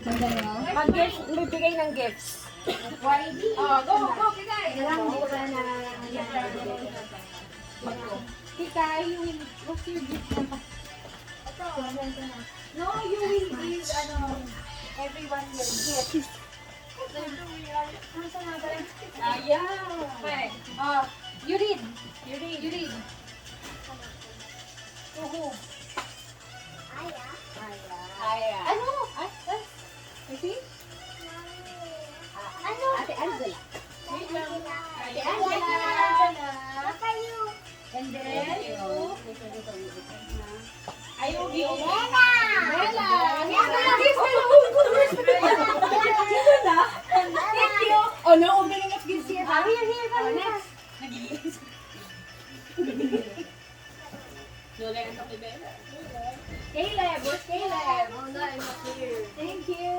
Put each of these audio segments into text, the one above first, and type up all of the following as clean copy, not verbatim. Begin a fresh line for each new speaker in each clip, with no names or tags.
Mag-gifts, bibigay ng gifts. Oh, go, bigay. Tika, you will, what's your gift naman? No, you will give, everyone will gift. Yeah. Okay. You read. To who? Aya. Ano? Okay? Ate Angela. Ate Angela. And then, you. Ayugi. Bella. Thank you. Oh, no opening of gifts here. Here. Next. Caleb. Where's Caleb? Oh, no, I'm not here. Thank you.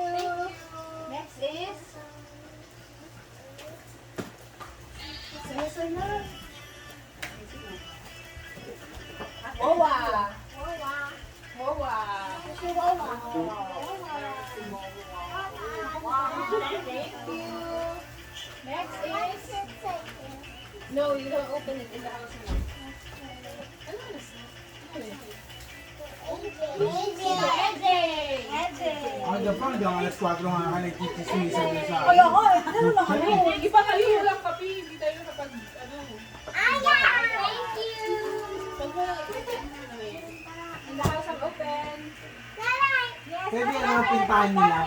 Next is... Moa. Thank you. Next is... No, you don't open it in the house now.
Japang hanggang alas 4 nga ka nagkikismisan na sa
Kaya ko, ano lang kami?
Iba kayo, walang kape. Hindi tayo kapag,
Thank you. In the house I'm open. Yes,
Pwede ang pintahan nila.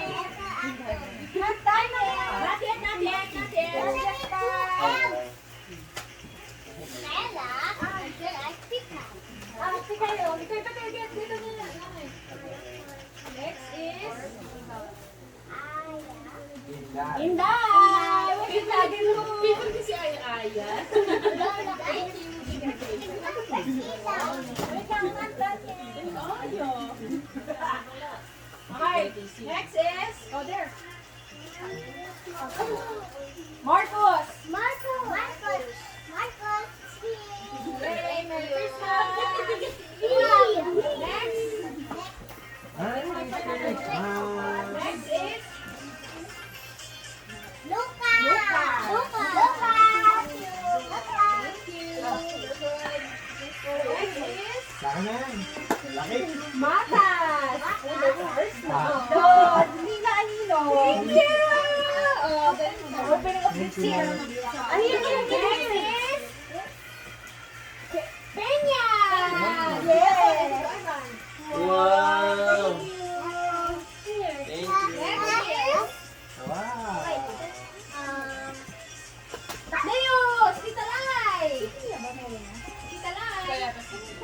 Not time na yan. Not yet. Next is Inday. What's your lagi mo?
Peter kasi Aya.
Okay, next is, there. Marcos. Yay, Merry Christmas. Next is Luca. Thank you. Next is
Sa akin na yan. Laki.
Matas. Hindi na anino. Thank you. Opening of the seal. Next is Peña. Yes.
Wow! Thank you.
Next is
Wow.
Deus. Tita Lai. Tita Lai.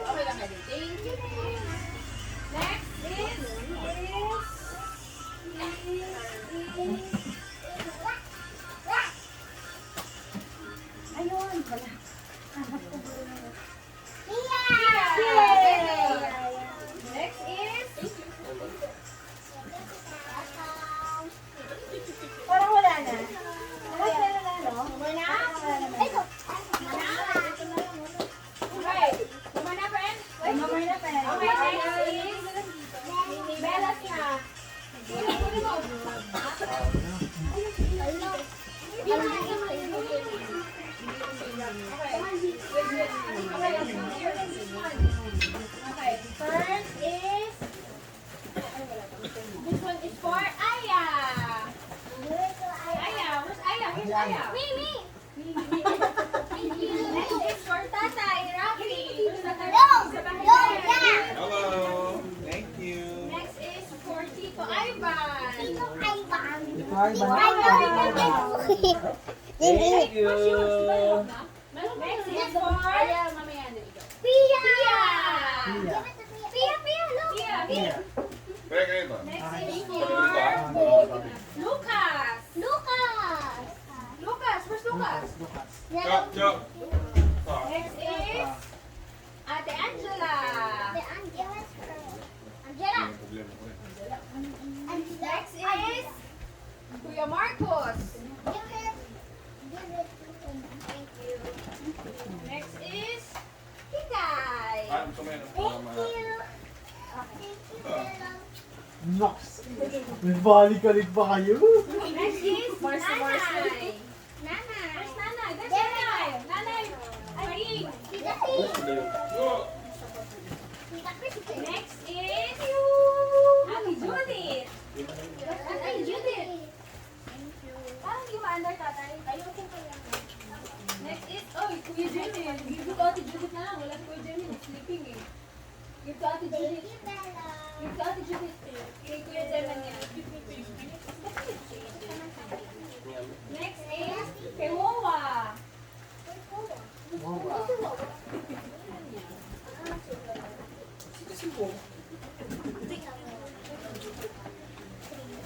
Okay lang kayo. Thank you.
Next is ayun pala. Next is parang wala na. Wala na, no? Wala na? Okay. Tama na, friend? Okay, next is Bella's na. Okay, first is this one is for Aya. Aya, where's Aya? Here's Aya. Next is for Tatay Rafi. Where's Tatay Rafi? Sa bahay.
Hello! Thank you!
Next is for Tito Ivan.
Ito ay banana.
Thank you!
Next is for
Mamaya na ikaw.
Pia.
Pia.
Pwede kayo ba?
Next is for Lucas. Where's Lucas?
Chop, chop!
Next is Ate Angela. Next is Kuya Marcos. Next is Kikay.
Gusto mo yun?
Nox. With Balik-balik pa kayo.
Next is
Mars na Mars na.
Nanay. Nanay. Where's Nanay? There's Nanay. Nanay. Ay, Tita P. Tita Christy. Next is Ate Judith. Ate Judith. Parang di ma-under tatay. Ayoko pa yan. Next is, Kuya Jenny. Give to Ate Judith na lang. Wala si Kuya Jenny. Sleeping eh. Give to Ate Judith. Give to Ate Judith. Kay Kuya Jenny niya. Next is kay Wawa.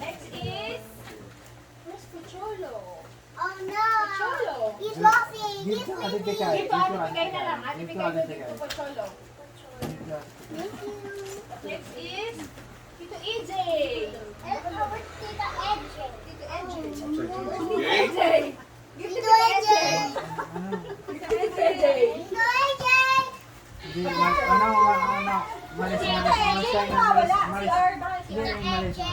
Next is where's Pucholo?
Oh no!
Pucholo.
He's laughing.
Give to Ate Tekay.
Give to Ate Bigay na lang. Ate
Give to
Bigay
Ate
will give
Tekay.
to Pucholo.
Thank you.
Next is Tito EJ.
Tita Edge.
Tito EJ.
Yay!
EJ. Give to
Tito
Tito
EJ.
EJ. Tito EJ.
Tito Edge.
Hindi, malis
Si
na.
Tito EJ wala. Si Arda. Si
Tito
Arda.
Edge.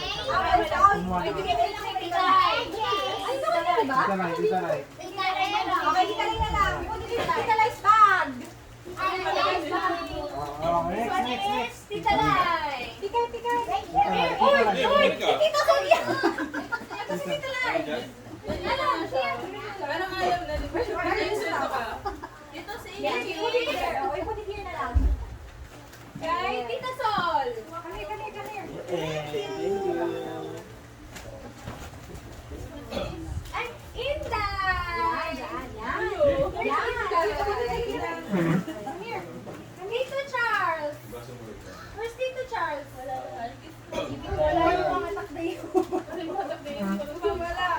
Ay, bigay na lang kay Tita Rai. Ay, ito ka na ba?
Tita Rai, Tita Rai.
Tita Rera.
Okay, Tita Rai na lang. Tita Lai's bag.
Ay, yes, mommy.
Next.
Tita Lai. Tika.
Tita Rai, Tita
Uy,
Rai.
uy,
Tita.
Tita Sonia. Ito si Tita Lai. Ano?
Ano nga yung nag-insulto ka?
Dito si here. Oh, put it here na lang. Kay Tita Sol. Come here. Ay, Inday. Yan. Come here. Tito Charles. Where's Tito Charles? Wala yung mga takday.
Wala.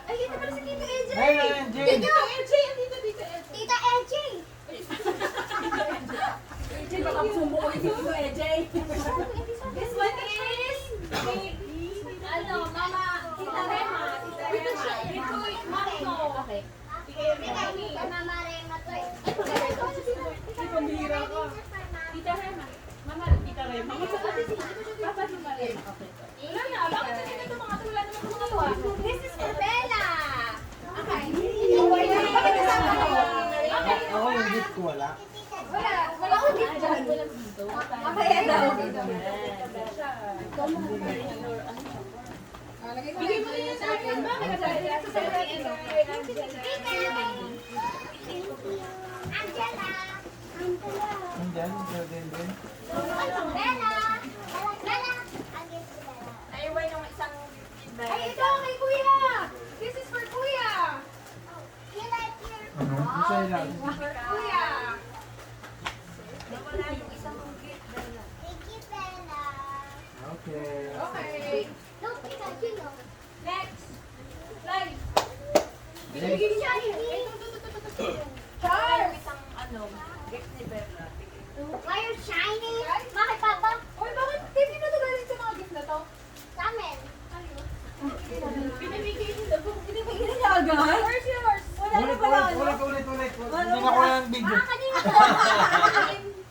Ay, ito pala si Tito EJ.
Hey, Jane.
Tito EJ. Dito, Tito EJ.
Tita Edge.
EJ, baka sumuko yung Tito EJ. This one is ano, Mama Tita Rema. Tita Rema. Tito Marco. Okay.
Tita Mama Rema to eh.
Pambihira ka.
Tita Rema. Mama Tita Rema. Papa Tita Rema. Okay. Wala na. Bakit na dito mga wala naman mga tuwa? This is for Bella. Okay. Bakit kasama ko? Okay.
Ako yung gift ko, wala.
Wala akong gift dyan. Mamaya daw. Bigay mo na yan sa akin. Bakit sa akin? Sa akin.
Angela.
Nandyan, din.
Bella. Bella. Agad si Bella.
Naiwan yung isang ay, ito kay Kuya! This is for Kuya!
You like your...
Isa lang.
For Kuya!
Thank you, Bella.
Okay.
Okay.
No, Pikachu, no.
Next! Live!
Next.
Charles!
Why are you shining? Bakit, Papa?
Uy, bakit? Hindi na ito galing sa mga gift na to?
Sa amin.
Pinamigay niya agad? Where's yours? Wala na pala.
Ulit. Hindi na ko yung video.
Kanina ko.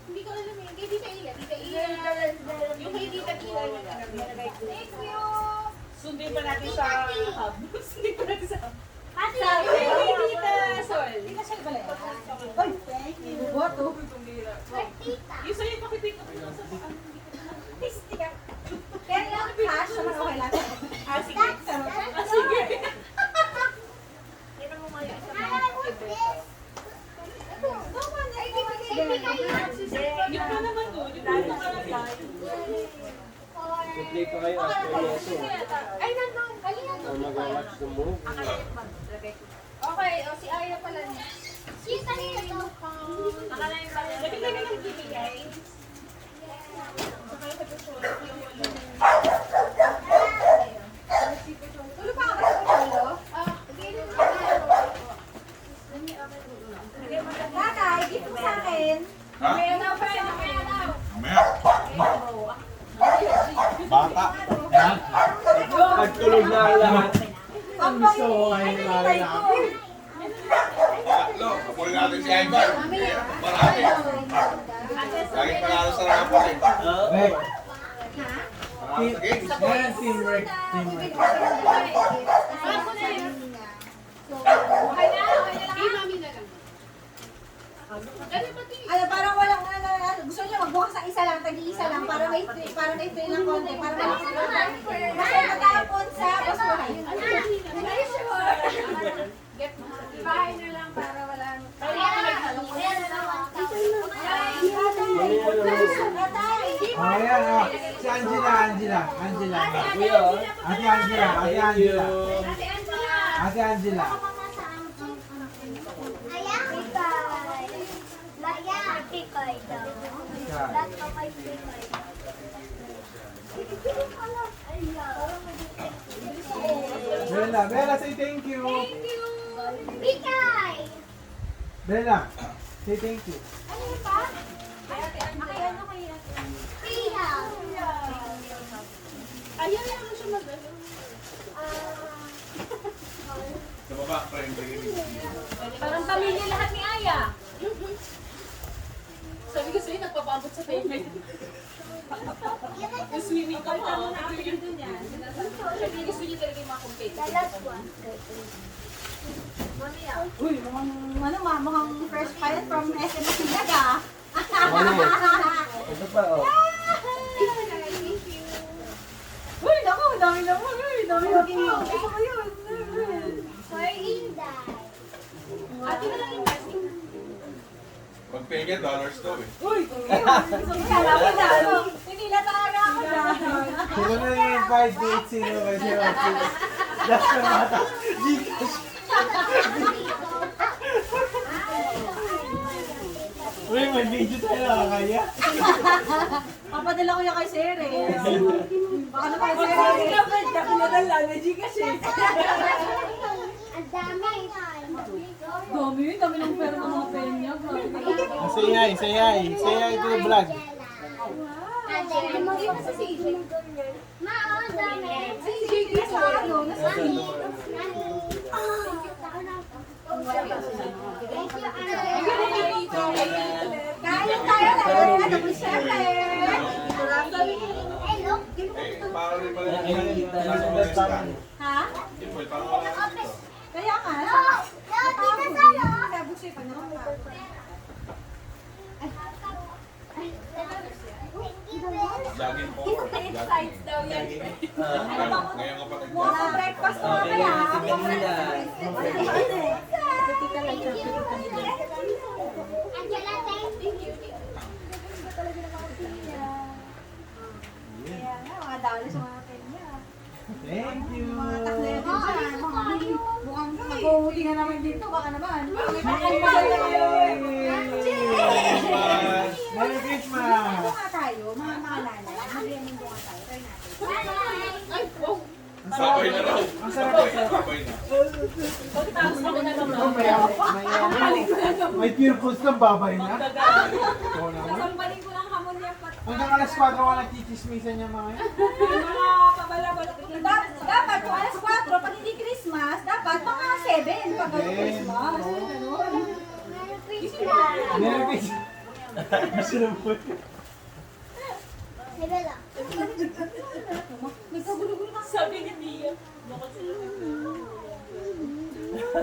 Hindi ko alam eh. Kay Tita Ila. Tita Ila. Yung kay Tita Ila. Thank you!
Sundin pa natin sa hub. Sundin pa natin sa hub.
Pati
Sabi
na.
kay Tita Sol.
Tita siya pala.
Ay, thank you. What?
Pambihira.
Tita.
Yung sa'yo, pakitin ko.
Kaya lang cash. Ano okay lang?
Ah, sige. Ah, sige.
Nana, what's this?
Yung pa naman doon. Yung pa naman lang.
Complete pa kayo after lesson.
Ay, nandun. Kanina to.
Mag-watch the movie.
Okay, o si Aya pala niya.
She's kanina to.
Nakita ka ng bibigay. Tulo pa ako sa tulo? Gilin mo na. Tatay, gift mo sa akin.
Ha?
Kaya daw, kaya daw.
Mamaya. Bata.
Pagtulog na ang lahat.
Ang gusto ko ngayon lalo na.
Tatlo. Kapulin natin si Ivan. Marami. Lagi panalo sa rapol eh.
Oo.
Rek. Yan, teamwork. Teamwork.
Ako na yun.
Okay na lang.
Kay mami na lang. Dali pati.
Ano, parang walang, gusto niyo magbukas ng isa lang, tag-iisa lang, para may free ng konti, para malakas naman. Basta matapon sa basuhan. Bahay na lang para walang...
Oh, yan, oh. Si Angela.
Kuya, oh.
Ate Angela.
Thank you.
Ate Angela. Bella, say thank you. Bella, say thank you.
Ayaw mo siya mag-ano.
Sa baba, friend.
Parang pamilya lahat ni Aya.
Sabi ko sa'yo, nagpapabot sa payment. Yung swimming ka pa. Sabi gusto niyo talaga yung mga competitive.
Uy, mukhang fresh pilot from SM Masinag ah.
Ano yun? Ito pa, oh.
Uy, naku, dami naman. Uy, dami naman. Gusto ko yun.
Ate na lang yung blessing.
Pag penge, dollars daw eh.
Uy, kala ko na. Hindi na talaga ako na.
Sino na yung invite date? Sino ba siya? That's the mata. Gcash. Uy, may video tayo nakakaya.
Papadala ko yan kay Sir eh. Baka naman Sir eh. Pinadala na Gcash eh. Dami ng pera ng mga penya.
Say hi. Say hi to the vlog.
Kain tayo na. Double chef eh.
Eh, parang rin pala
Nakikita
nasa
na
mga
sa
Ha?
Dimple, parang wala ka dito.
Kaya nga. Double chef pa naman.
Jogging forward. Jogging.
daw yan.
Ngayon ka pa
Wala breakfast na
Okay,
kaya.
si Camila.
Kaya nga, mga dalo sa mga penya.
Thank you.
Mga taklero dyan. Mukhang mag-uuti nga naman dito. Baka naman.
Merry Christmas!
Ano nga tayo? Mga nakalala. Mag-remendo nga tayo. Try natin.
Ay, wow.
Sabay na raw.
Ang sarap.
Sabay na.
Pagkatapos ako na naman.
May pure foods ng babay na. Oo naman.
Kasambalin ko lang hamon niya pat.
Hanggang alas 4 ka nagchichismisan niya mga yan.
Mga pabala-bala. Dapat kung alas 4, pag hindi Christmas, dapat mga 7 pag Christmas.
Merry Christmas! Gusto na po.
Nagkagulo-gulo na.
Sabi ni Mia.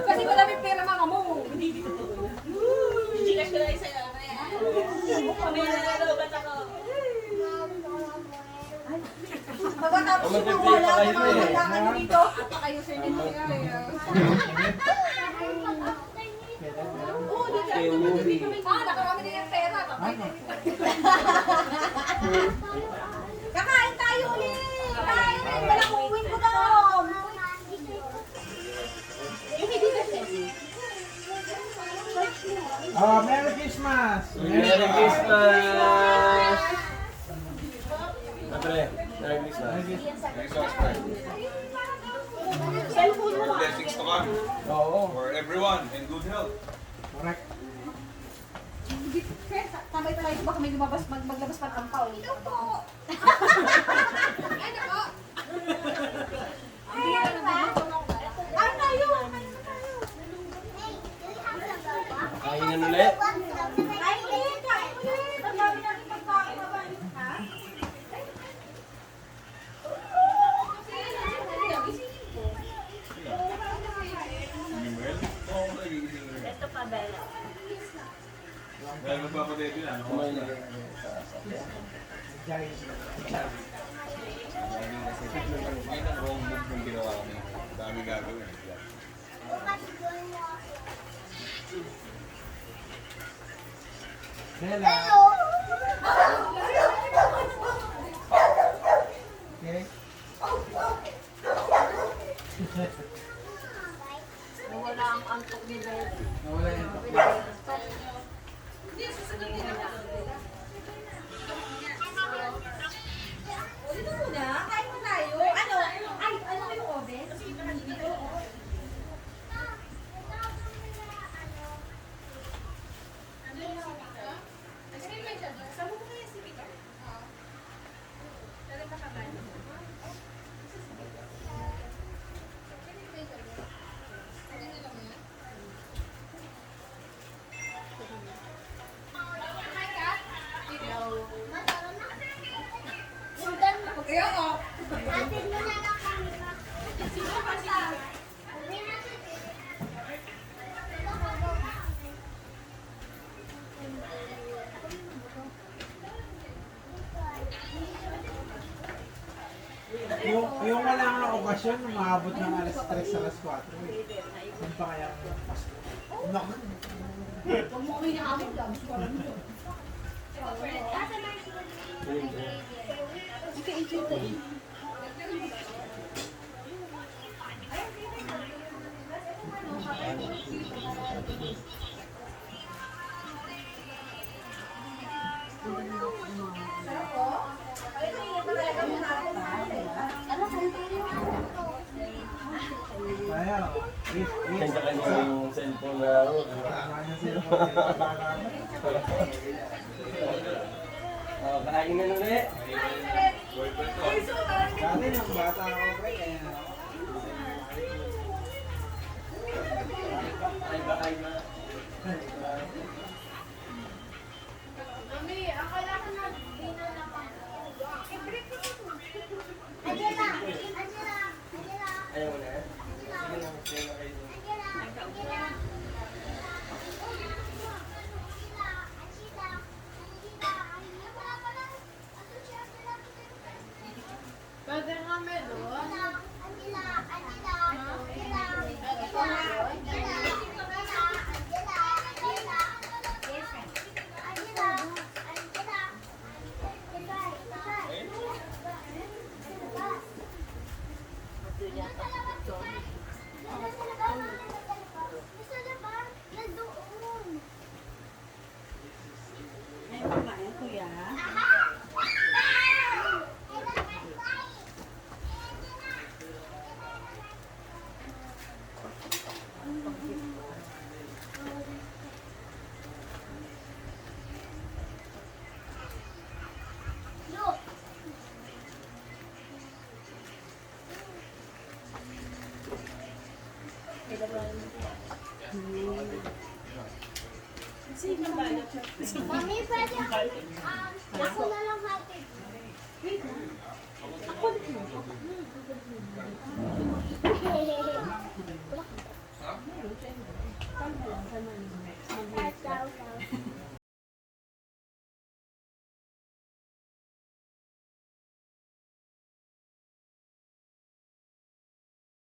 Kasi madami pera mga mo.
Hindi dito to. Gcash ko lang isa yan. Kami na nalalobat ako.
Pagkatapos yung wala na mga handa dito. Apa kayo sir dito?
Oo, dito.
Kay Movie.
Nakarami din yung pera. Kakain tayo ulit! Kain rin! Walang uuwin ko daw!
Yung hindi kasi.
Oh, Merry Christmas!
Merry Christmas! Apre, Merry Christmas.
Next one, friend.
Cellphone mo.
More blessings to come
Oo.
for everyone and good health.
Correct.
Tambay tayo baka may maglabas pa ng paul. Ito po! Ano po? Ay, ano ba? Ay, tayo!
Kain na ulit.
Kain ulit! Kain ulit! Ang dami natin pagkain na ba? Ha?
Pwede na.
Kumain na.
Giant.
Ngayon ang wrong move yung ginawa ko niya. Dami gagawin.
Bukas doon mo.
Bella.
Hello.
Okay?
Nawala ang antok ni Beth.
Nawala yung
Hindi, susunod din ako.
Dito muna, kain mo tayo. Ano? Ay, ano yung oven? Dito.
Saan mo kaya si Mika? Dali pa kamay.
Sundan mo.
Kaya ako.
Atin mo na lang kami pa.
Sino pa siya?
Uwi na si
yung wala nga okasyon, umabot ng alas 3, alas 4. Saan pa kaya ang Pasko? Naku. Kaya,
Kanya-kanya yung cellphone na ako. Oh, kain na ulit.
Dati nung bata ako, pre, kaya
Ay ba, ay ba.
Mami, akala ko na dinner na pa. I-break ko ito. Angela! Angela! Angela!
Ayaw mo na? Sige na, sige na kayo.
Angela! Angela!
Pwede kami doon.
Look! Mami, pwede ako na lang hatid.
Ako dito.